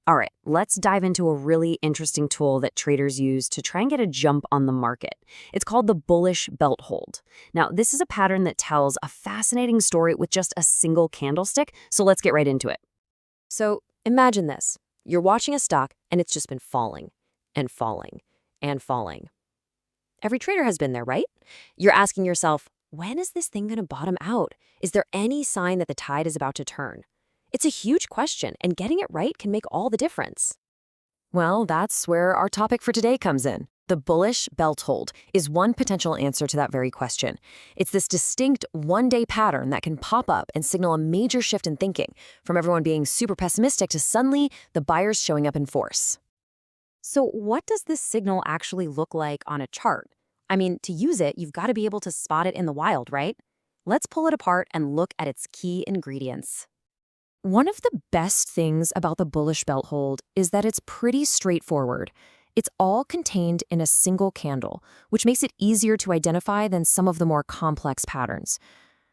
All right, let's dive into a really interesting tool that traders use to try and get a jump on the market. It's called the Bullish Belt Hold. Now, this is a pattern that tells a fascinating story with just a single candlestick, so let's get right into it. So imagine this. You're watching a stock and it's just been falling and falling and falling. Every trader has been there, right? You're asking yourself, when is this thing going to bottom out? Is there any sign that the tide is about to turn? It's a huge question, and getting it right can make all the difference. Well, that's where our topic for today comes in. The bullish belt hold is one potential answer to that very question. It's this distinct one-day pattern that can pop up and signal a major shift in thinking, from everyone being super pessimistic to suddenly the buyers showing up in force. So what does this signal actually look like on a chart? I mean, to use it, you've got to be able to spot it in the wild, right? Let's pull it apart and look at its key ingredients. One of the best things about the bullish belt hold is that it's pretty straightforward. It's all contained in a single candle, which makes it easier to identify than some of the more complex patterns.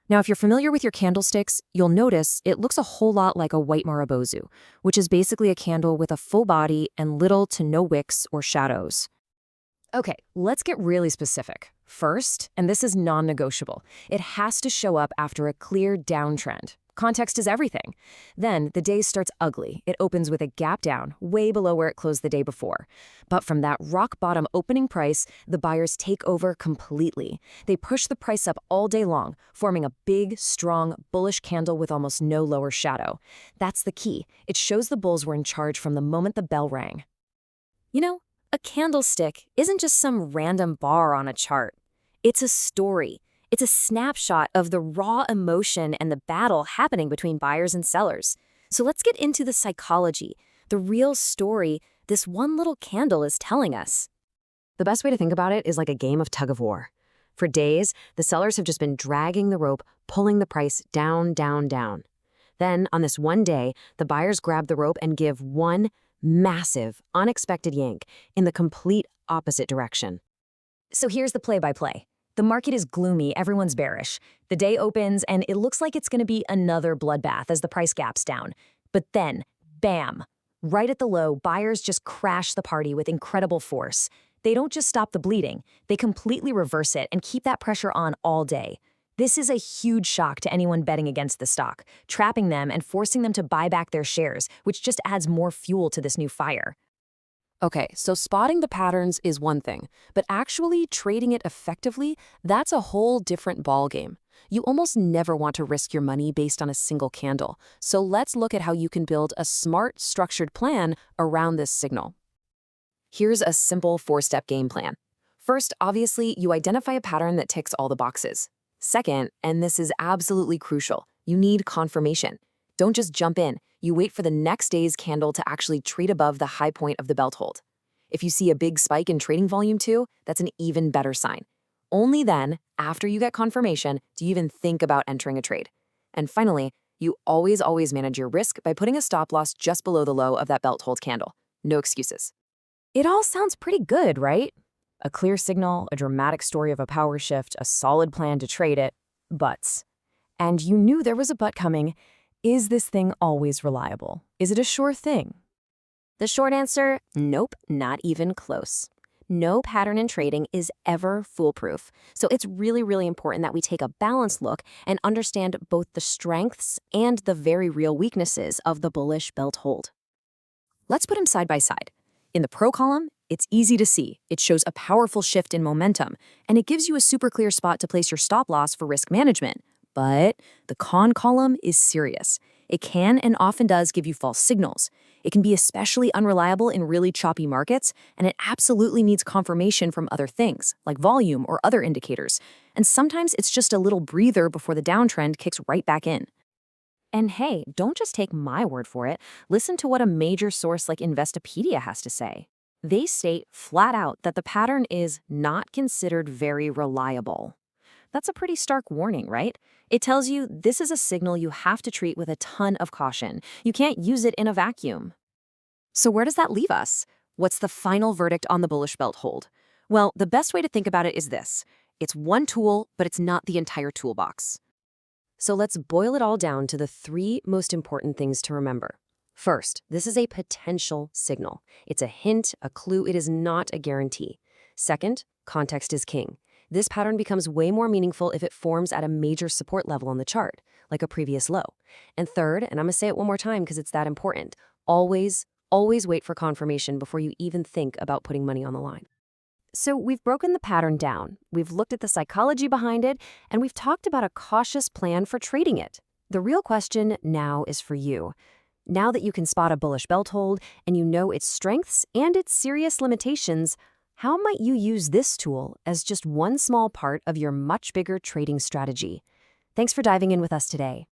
Now, if you're familiar with your candlesticks, you'll notice it looks a whole lot like a White Marubozu, which is basically a candle with a full body and little to no wicks or shadows. Okay, let's get really specific. First, and this is non-negotiable, it has to show up after a clear downtrend. Context is everything. Then the day starts ugly. It opens with a gap down, way below where it closed the day before. But from that rock bottom opening price, the buyers take over completely. They push the price up all day long, forming a big, strong, bullish candle with almost no lower shadow. That's the key. It shows the bulls were in charge from the moment the bell rang. You know, a candlestick isn't just some random bar on a chart. It's a story. It's a snapshot of the raw emotion and the battle happening between buyers and sellers. So let's get into the psychology, the real story this one little candle is telling us. The best way to think about it is like a game of tug of war. For days, the sellers have just been dragging the rope, pulling the price down, down, down. Then, on this one day, the buyers grab the rope and give one massive, unexpected yank in the complete opposite direction. So here's the play-by-play. The market is gloomy, everyone's bearish. The day opens and it looks like it's going to be another bloodbath as the price gaps down. But then, bam! Right at the low, buyers just crash the party with incredible force. They don't just stop the bleeding, they completely reverse it and keep that pressure on all day. This is a huge shock to anyone betting against the stock, trapping them and forcing them to buy back their shares, which just adds more fuel to this new fire. Okay, so spotting the patterns is one thing, but actually trading it effectively, that's a whole different ballgame. You almost never want to risk your money based on a single candle. So let's look at how you can build a smart, structured plan around this signal. Here's a simple 4-step game plan. First, obviously, you identify a pattern that ticks all the boxes. Second, and this is absolutely crucial, you need confirmation. Don't just jump in. You wait for the next day's candle to actually trade above the high point of the belt hold. If you see a big spike in trading volume too, that's an even better sign. Only then, after you get confirmation, do you even think about entering a trade. And finally, you always manage your risk by putting a stop loss just below the low of that belt hold candle. No excuses. It all sounds pretty good, right? A clear signal, a dramatic story of a power shift, a solid plan to trade it, buts. And you knew there was a but coming. Is this thing always reliable? Is it a sure thing? The short answer, nope, not even close. No pattern in trading is ever foolproof. So it's really important that we take a balanced look and understand both the strengths and the very real weaknesses of the bullish belt hold. Let's put them side by side. In the pro column, it's easy to see. It shows a powerful shift in momentum, and it gives you a super clear spot to place your stop loss for risk management. But the con column is serious. It can and often does give you false signals. It can be especially unreliable in really choppy markets, and it absolutely needs confirmation from other things, like volume or other indicators. And sometimes it's just a little breather before the downtrend kicks right back in. And hey, don't just take my word for it. Listen to what a major source like Investopedia has to say. They state flat out that the pattern is not considered very reliable. That's a pretty stark warning, right? It tells you this is a signal you have to treat with a ton of caution. You can't use it in a vacuum. So where does that leave us? What's the final verdict on the bullish belt hold? Well, the best way to think about it is this. It's one tool, but it's not the entire toolbox. So let's boil it all down to the 3 most important things to remember. First, this is a potential signal. It's a hint, a clue. It is not a guarantee. Second, context is king. This pattern becomes way more meaningful if it forms at a major support level on the chart, like a previous low. And third, and I'm going to say it one more time because it's that important, always wait for confirmation before you even think about putting money on the line. So we've broken the pattern down, we've looked at the psychology behind it, and we've talked about a cautious plan for trading it. The real question now is for you. Now that you can spot a bullish belt hold and you know its strengths and its serious limitations, how might you use this tool as just one small part of your much bigger trading strategy? Thanks for diving in with us today.